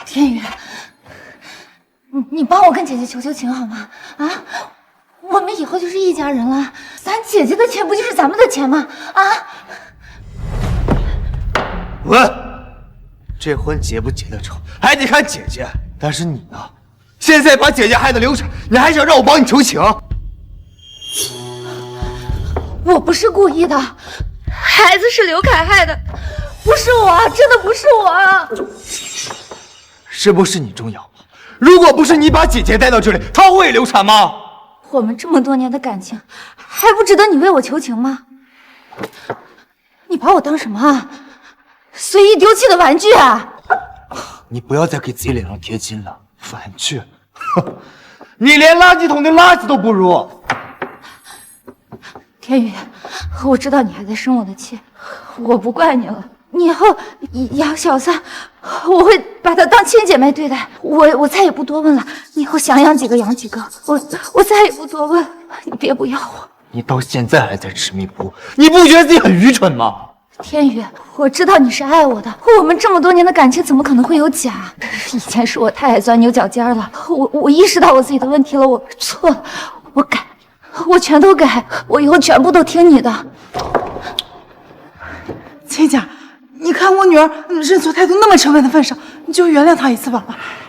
天宇，你帮我跟姐姐求求情好吗？啊，我们以后就是一家人了，咱姐姐的钱不就是咱们的钱吗？啊！滚！这婚结不结得成，还得看姐姐。但是你呢？现在把姐姐害得流产，你还想让我帮你求情？我不是故意的，孩子是刘凯害的，不是我，真的不是我。是不是你重要吗？如果不是你把姐姐带到这里，她会流产吗？我们这么多年的感情，还不值得你为我求情吗？你把我当什么啊？随意丢弃的玩具啊！你不要再给自己脸上贴金了，玩具，你连垃圾桶的垃圾都不如。天宇，我知道你还在生我的气，我不怪你了。你以后养小三，我会把她当亲姐妹对待。我再也不多问了，你以后想养几个养几个，我再也不多问，你别不要我。你到现在还在执迷不悟，你不觉得自己很愚蠢吗？天宇，我知道你是爱我的，我们这么多年的感情怎么可能会有假？以前是我太爱钻牛角尖了，我意识到我自己的问题了，我错了，我改，我全都改，我以后全部都听你的。亲家，你看我女儿认错态度那么沉稳的份上，你就原谅她一次吧。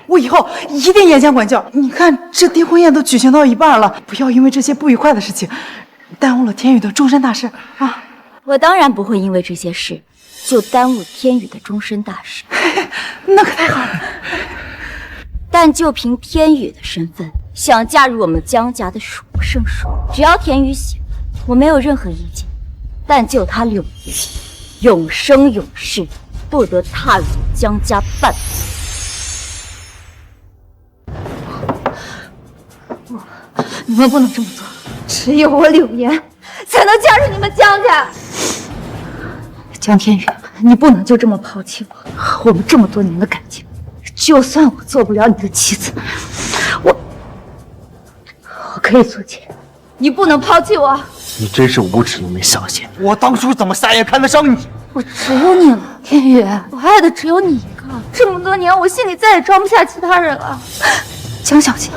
我以后一定严加管教。你看这订婚宴都举行到一半了，不要因为这些不愉快的事情，耽误了天宇的终身大事啊！我当然不会因为这些事就耽误天宇的终身大事。那可太好了。但就凭天宇的身份，想嫁入我们江家的数不胜数。只要天宇喜欢，我没有任何意见。但就他柳岩，永生永世不得踏入江家半步。你们不能这么做，只有我柳岩才能加入你们江家。江天宇，你不能就这么抛弃我。我们这么多年的感情，就算我做不了你的妻子，我可以做姐。你不能抛弃我。你真是无耻又没良心！我当初怎么瞎眼看得上你？我只有你了，天宇，我爱的只有你一个。这么多年，我心里再也装不下其他人了。江小姐，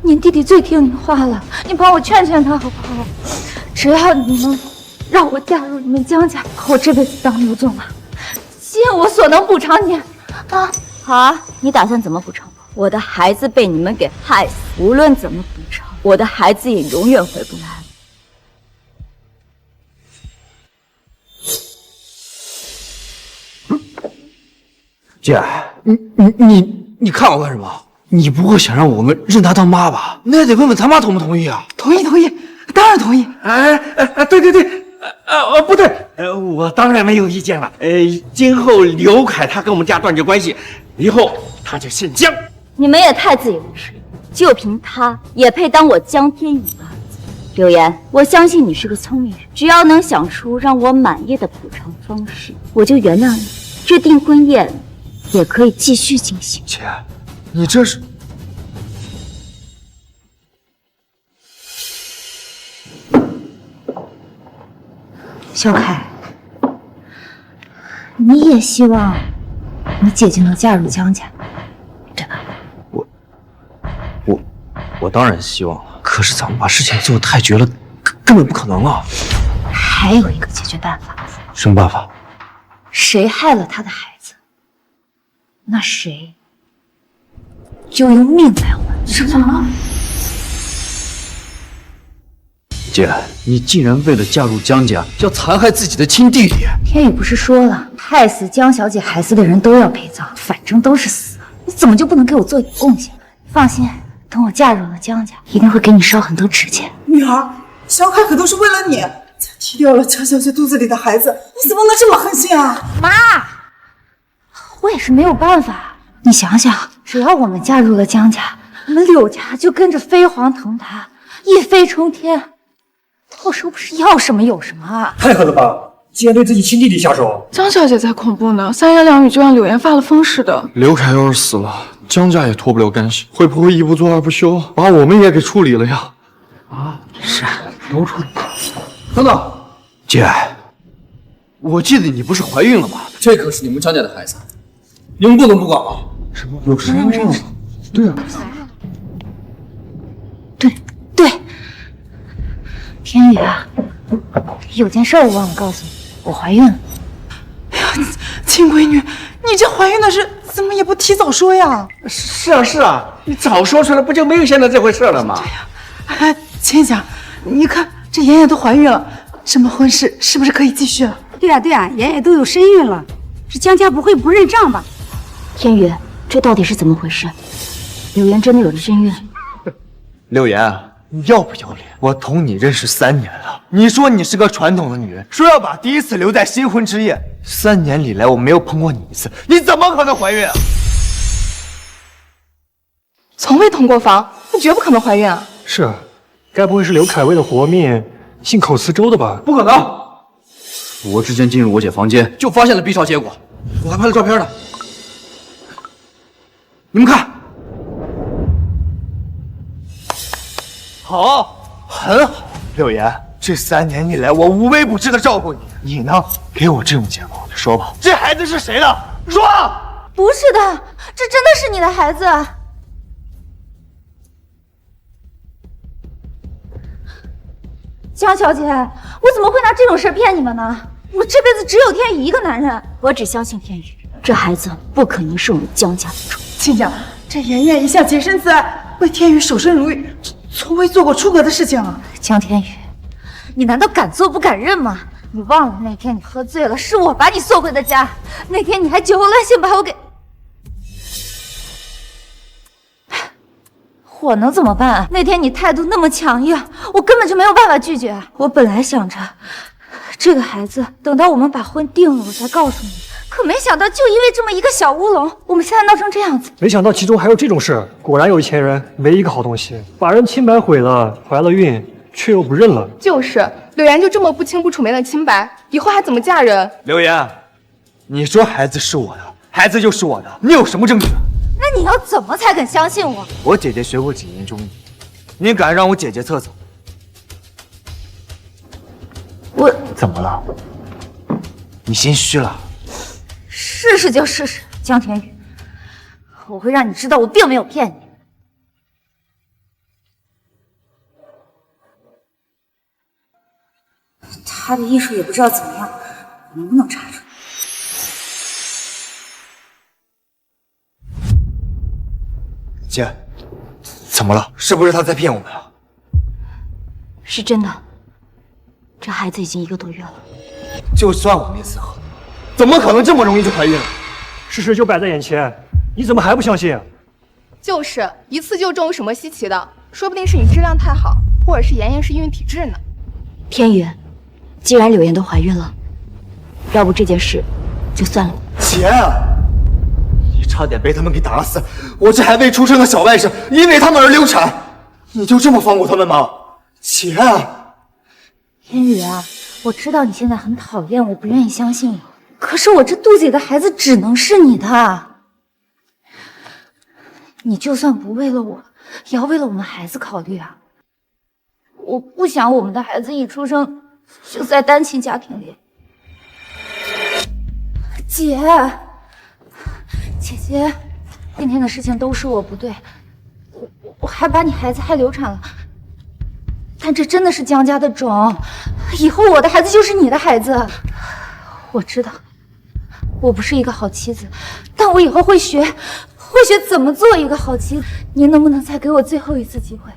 您弟弟最听您话了，你帮我劝劝他好不好？只要你能让我嫁入你们江家，我这辈子当刘总了，尽我所能补偿你。啊，好啊，你打算怎么补偿我？我的孩子被你们给害死，无论怎么补偿，我的孩子也永远回不来了。姐，你看我干什么？你不会想让我们认她当妈吧？那也得问问她妈同不同意啊？同意，当然同意。对，不对，我当然没有意见了。今后刘凯他跟我们家断绝关系，以后他就姓江。你们也太自以为是了，就凭他也配当我江天宇的儿子？柳岩，我相信你是个聪明人，只要能想出让我满意的补偿方式，我就原谅你。这订婚宴也可以继续进行。姐，你这是……小凯，你也希望你姐姐能嫁入江家，对吧？我当然希望了，可是咱们把事情做得太绝了，根本不可能啊！还有一个解决办法。什么办法？谁害了他的孩子，那谁就用命来还。什么？姐，你竟然为了嫁入江家，要残害自己的亲弟弟！天宇不是说了，害死江小姐孩子的人都要陪葬，反正都是死，你怎么就不能给我做一点贡献？放心，等我嫁入了江家，一定会给你烧很多纸钱。女儿，小凯可都是为了你才踢掉了江小姐肚子里的孩子，你怎么能这么狠心啊？妈，我也是没有办法。你想想，只要我们嫁入了江家，我们柳家就跟着飞黄腾达，一飞冲天。到时候不是要什么有什么啊！太狠了吧！竟然对自己亲弟弟下手。江小姐才恐怖呢，三言两语就让柳岩发了疯似的。刘凯要是死了，江家也脱不了干系，会不会一不做二不休，把我们也给处理了呀？啊，是，都处理。等等，姐，我记得你不是怀孕了吗？这可是你们江家的孩子，你们不能不管吗？什么有身孕了？对啊。对，天宇啊，有件事我忘了告诉你，我怀孕了。哎呀，亲闺女，你这怀孕的事怎么也不提早说呀？是啊，你早说出来，不就没有现在这回事了吗？对呀。哎，千祥，你看这妍妍都怀孕了，这么婚事是不是可以继续了？对啊，妍妍都有身孕了，这江家不会不认账吧？天宇，这到底是怎么回事？柳岩真的有了身孕？柳岩，你要不要脸？我同你认识3年了，你说你是个传统的女人，说要把第一次留在新婚之夜。3年里来我没有碰过你一次，你怎么可能怀孕啊？从未同过房，你绝不可能怀孕啊！是啊，该不会是刘凯为了活命信口雌州的吧？不可能！我之前进入我姐房间，就发现了 B 超结果，我还拍了照片呢。你们看，好，很好，柳岩，这3年以来我无微不至的照顾你，你呢？给我这种结果，说吧，这孩子是谁的？说！不是的，这真的是你的孩子。江小姐，我怎么会拿这种事骗你们呢？我这辈子只有天宇一个男人，我只相信天宇，这孩子不可能是我们江家的种。亲家，这妍妍一向洁身自爱，为天宇守身如玉，从未做过出格的事情啊。江天宇，你难道敢做不敢认吗？你忘了那天你喝醉了，是我把你送回的家，那天你还酒后乱性把我给……我能怎么办？那天你态度那么强硬，我根本就没有办法拒绝。我本来想着，这个孩子等到我们把婚定了，我再告诉你。可没想到，就因为这么一个小乌龙，我们现在闹成这样子。没想到其中还有这种事，果然有一钱人没一个好东西，把人清白毁了，怀了孕却又不认了。就是柳岩就这么不清不楚没了清白，以后还怎么嫁人？柳岩，你说孩子是我的，孩子就是我的，你有什么证据？那你要怎么才肯相信我？我姐姐学过几年中医，你敢让我姐姐测测？我怎么了？你心虚了？试试就试试，江天宇，我会让你知道我并没有骗你。他的艺术也不知道怎么样，能不能查出来？姐，怎么了？是不是他在骗我们啊？是真的，这孩子已经1个多月了。就算我没死好，怎么可能这么容易就怀孕了？事实就摆在眼前，你怎么还不相信？就是一次就中，有什么稀奇的？说不定是你质量太好，或者是妍妍是孕体质呢。天宇，既然柳岩都怀孕了，要不这件事就算了。姐，你差点被他们给打死，我这还未出生的小外甥因为他们而流产，你就这么放过他们吗？姐，天宇啊，我知道你现在很讨厌我，不愿意相信我，可是我这肚子里的孩子只能是你的。你就算不为了我，也要为了我们孩子考虑啊！我不想我们的孩子一出生就在单亲家庭里。姐，姐姐，今天的事情都是我不对，我还把你孩子害流产了。但这真的是江家的种，以后我的孩子就是你的孩子。我知道，我不是一个好妻子，但我以后会学怎么做一个好妻子。您能不能再给我最后一次机会，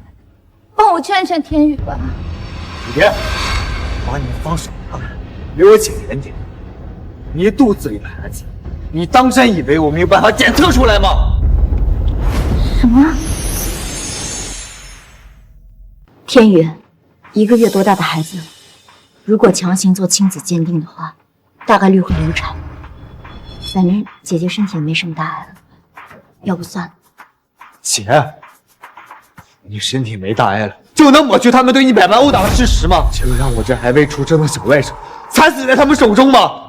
帮我劝劝天宇吧？你别把你放手了，留我姐点点。你肚子里的孩子，你当真以为我没有办法检测出来吗？什么？天宇，1个月多大的孩子，如果强行做亲子鉴定的话，大概率会流产。反正姐姐身体也没什么大碍了，要不算了。姐，你身体没大碍了，就能抹去他们对你百般殴打的事实吗？就让我这还未出生的小外甥惨死在他们手中吗？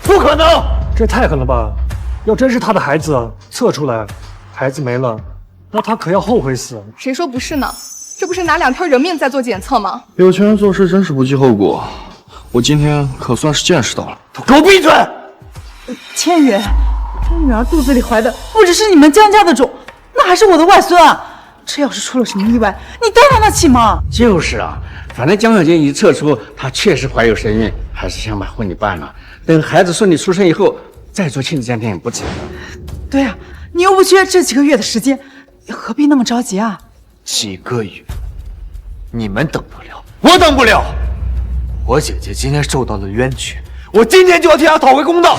不可能！这太狠了吧！要真是他的孩子测出来，孩子没了，那他可要后悔死。谁说不是呢？这不是拿2条人命在做检测吗？有钱人做事真是不计后果，我今天可算是见识到了。都给我闭嘴！千羽，我女儿肚子里怀的不只是你们江家的种，那还是我的外孙啊！这要是出了什么意外，你担当得起吗？就是啊，反正江小姐已测出她确实怀有身孕，还是想把婚礼办了，等孩子顺利出生以后再做亲子鉴定也不迟。对啊，你又不缺这几个月的时间，何必那么着急啊？几个月，你们等得了，我等不了。我姐姐今天受到了冤屈，我今天就要替她讨回公道。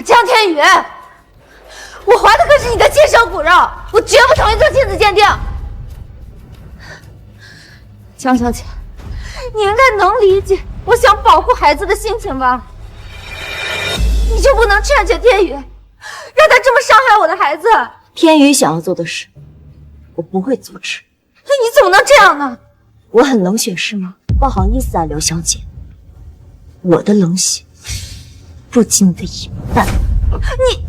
江天宇，我怀的可是你的亲生骨肉，我绝不同意做亲子鉴定。江小姐，你应该能理解我想保护孩子的心情吧？你就不能劝劝天宇，让他这么伤害我的孩子？天宇想要做的事，我不会阻止。那你怎么能这样呢？我很冷血是吗？不好意思啊，刘小姐，我的冷血不及你的一半。你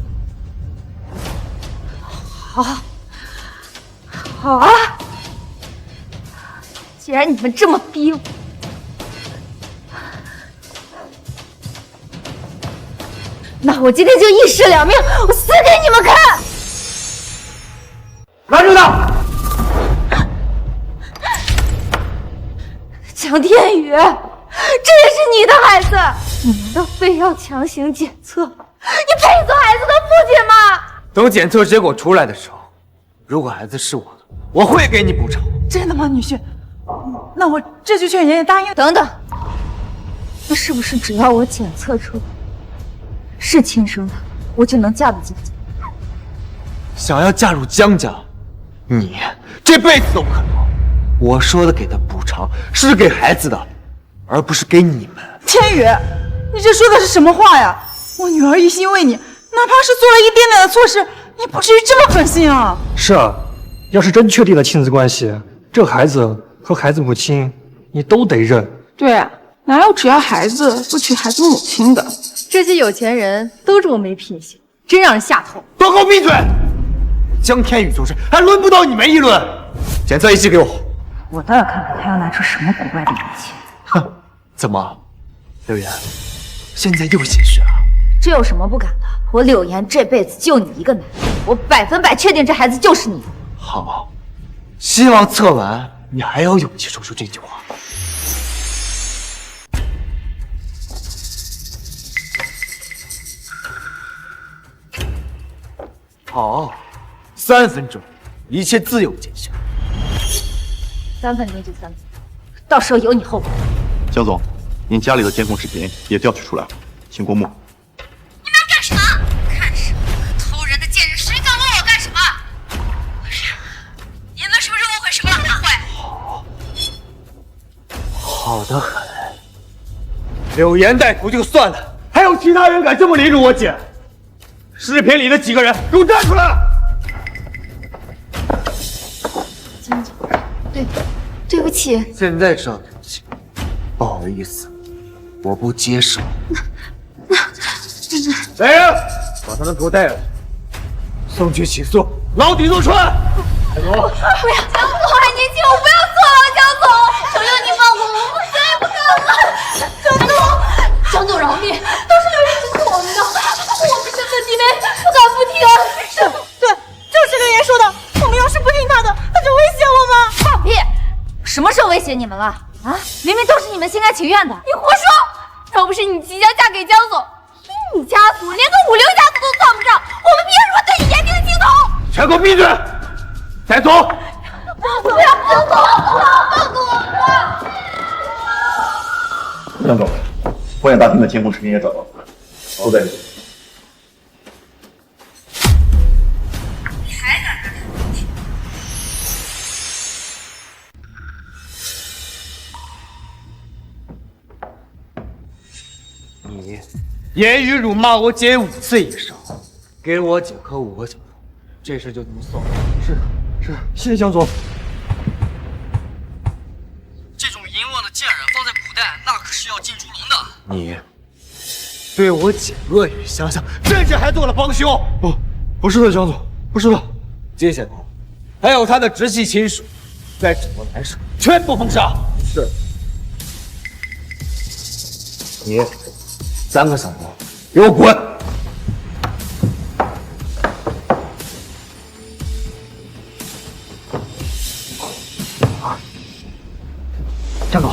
好啊！既然你们这么逼我，那我今天就一尸两命，我死给你们看！拦住他！江天宇，这也是你的孩子，你难道非要强行检测？你配做孩子的父亲吗？等检测结果出来的时候，如果孩子是我的，我会给你补偿。真的吗，女婿？那我这就劝妍妍答应。等等，那是不是只要我检测出是亲生的，我就能嫁入江家？想要嫁入江家，你这辈子都不可能。我说的给的补偿是给孩子的，而不是给你们。天宇，你这说的是什么话呀？我女儿一心为你，哪怕是做了一点点的错事，你不至于这么狠心啊！是啊，要是真确定了亲子关系，这孩子和孩子母亲你都得认。对啊，哪有只要孩子不娶孩子母亲的？这些有钱人都这么没品行，真让人下头。都给我闭嘴！江天宇做事还轮不到你们议论。检测仪器给我。我倒要看看他要拿出什么古怪的仪器。哼，怎么，柳岩，现在又心虚了？这有什么不敢的？我柳岩这辈子就你一个男人，我100%确定这孩子就是你的。好，希望测完你还有勇气说出这句话。好，3分钟，一切自由进行。 3分钟就3分钟，到时候有你后果。江总，您家里的监控视频也调取出来了，请过目。你们要干什么？干什么？偷人的贱人，谁敢问我干什么？不是，你们是不是误会什么了？好的很。柳岩带头就算了，还有其他人敢这么凌辱我姐？视频里的几个人，给我站出来！江总，对不起。现在知道对不起，不好意思，我不接受。来人，把他们给我带来，送去起诉，牢底坐穿。带走。不要，江总，我还年轻，我不要做了，江总，求求你放过我，我再也不干了。江总饶命，都是有人支持我们的，我们身份地位不敢不听。对，就是刘岩说的，我们要是不听他的，他就威胁我们。放屁！什么时候威胁你们了？啊，明明都是你们心甘情愿的。你胡说！要不是你即将嫁给江总，以你家族连个5、6家子都算不上，我们凭什么对你严定镜头？全给我闭嘴！带走！不要，江总，放过我！江总，花园大厅的监控视频也找到了，都在这里。你还敢跟他过去？你言语辱骂我姐5次以上，给我姐磕5个脚头，这事就这么算了。是，谢谢江总。这种淫乱的贱人放在古代，那可是要进猪笼的。你对我姐恶语相向，甚至还做了帮凶。不是的，江总，不是的。接下来还有他的直系亲属，在整个南省全部封杀。是。你3个小时，给我滚！江总，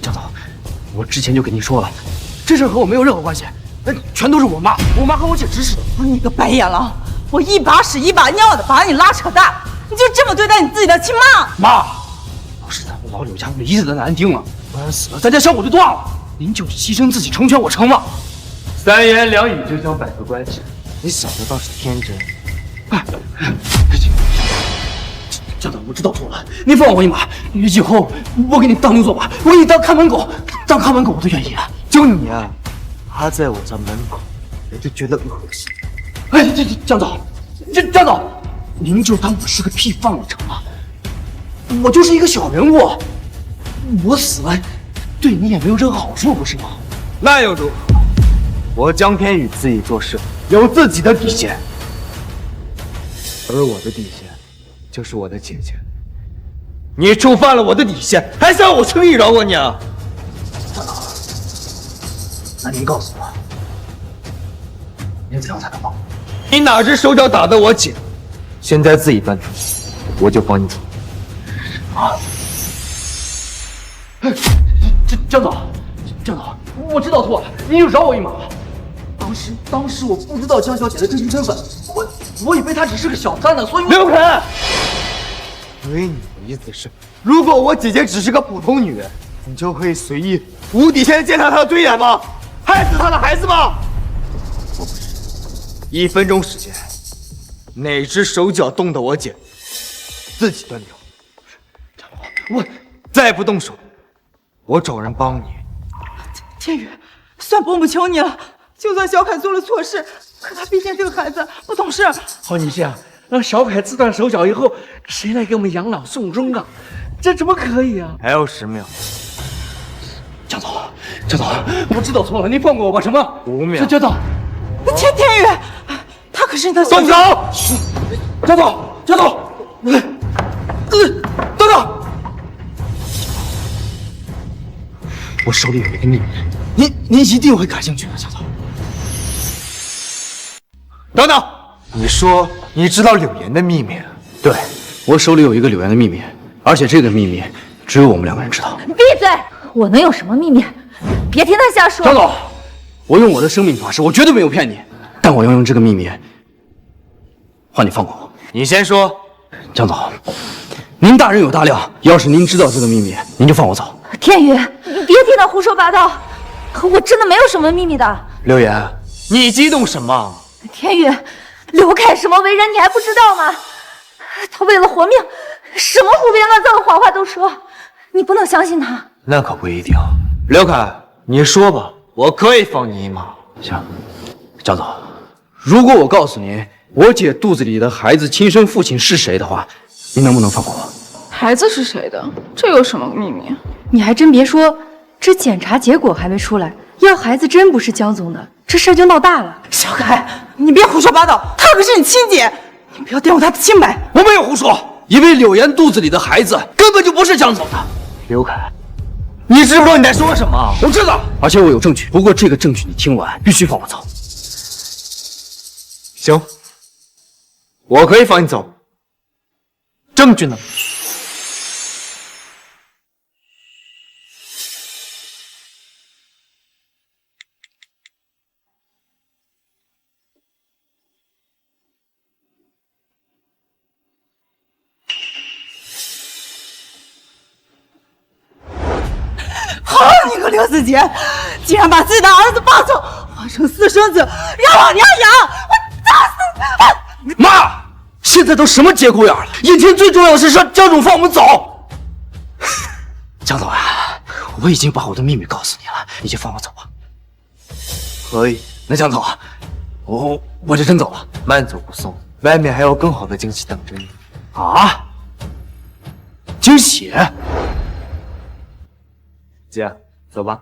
江总，我之前就跟你说了，这事和我没有任何关系，全都是我妈和我姐指使的。你个白眼狼！我一把屎一把尿的把你拉扯大，你就这么对待你自己的亲妈？妈，要是咱们老柳家离子的难听了，我要死了，咱家香火就断了。您就是牺牲自己成全我成吗？3言2语就想摆脱关系，你想的倒是天真。江总，我知道错了，您放我一马，以后我给你当牛做马，我给你当看门狗，当看门狗我都愿意啊。就你啊，趴在我家门口，我就觉得恶心。哎，江总，江总，您就当我是个屁放了成吗？我就是一个小人物，我死了，对你也没有任何好处，不是吗？那又如何？我江天宇自己做事有自己的底线，而我的底线就是我的姐姐。你触犯了我的底线，还想我轻易饶过你啊？那您告诉我，您怎样才能帮我？你哪只手脚打得我姐？现在自己搬出去，我就帮你处理。啊！江总，我知道错了，您就饶我一马吧。当时我不知道江小姐的真实身份，我以为她只是个小三呢，所以刘肯，所以你的意思是，如果我姐姐只是个普通女人，你就可以随意无底线地践踏她的尊严吗？害死她的孩子吗？我不是，1分钟时间，哪只手脚动的我姐，自己断掉。我再不动手，我找人帮你。天宇，算伯母求你了，就算小凯做了错事，可他毕竟是个孩子，不懂事。好，你这样让小凯自断手脚以后，谁来给我们养老送终啊？这怎么可以啊？还有10秒。江总，我知道错了，您放过我吧。什么？5秒。江总，天宇，他可是你的松手！江总，等等，我手里有一个秘密，您一定会感兴趣的，江总。等等，你说你知道柳岩的秘密？对，我手里有一个柳岩的秘密，而且这个秘密只有我们2个人知道。闭嘴！我能有什么秘密？别听他瞎说。江总，我用我的生命发誓，我绝对没有骗你，但我要用这个秘密换你放过我。你先说。江总，您大人有大量，要是您知道这个秘密，您就放我走。天宇，你别听他胡说八道，我真的没有什么秘密的。刘岩，你激动什么？天宇，刘凯什么为人你还不知道吗？他为了活命，什么胡编乱造的谎话都说，你不能相信他。那可不一定。刘凯，你说吧，我可以放你一马。行，江总，如果我告诉您我姐肚子里的孩子亲生父亲是谁的话，您能不能放过我？孩子是谁的？这有什么秘密？你还真别说，这检查结果还没出来，要孩子真不是江总的，这事儿就闹大了。小凯，你别胡说八道，她可是你亲姐，你不要玷污她的清白。我没有胡说，因为柳岩肚子里的孩子根本就不是江总的。刘凯，你知不知道你在说什么？我知道，而且我有证据。不过这个证据你听完必须放我走。行，我可以放你走。证据呢？好你个刘子杰，竟然把自己的儿子抱走，换成私生子，让老娘养，我打死你！妈，现在都什么节骨眼了？眼前最重要的是让江总放我们走。江总啊，我已经把我的秘密告诉你了，你就放我走吧。可以。那江总，我就真走了。慢走不送，外面还有更好的惊喜等着你。啊？惊喜？姐，走吧。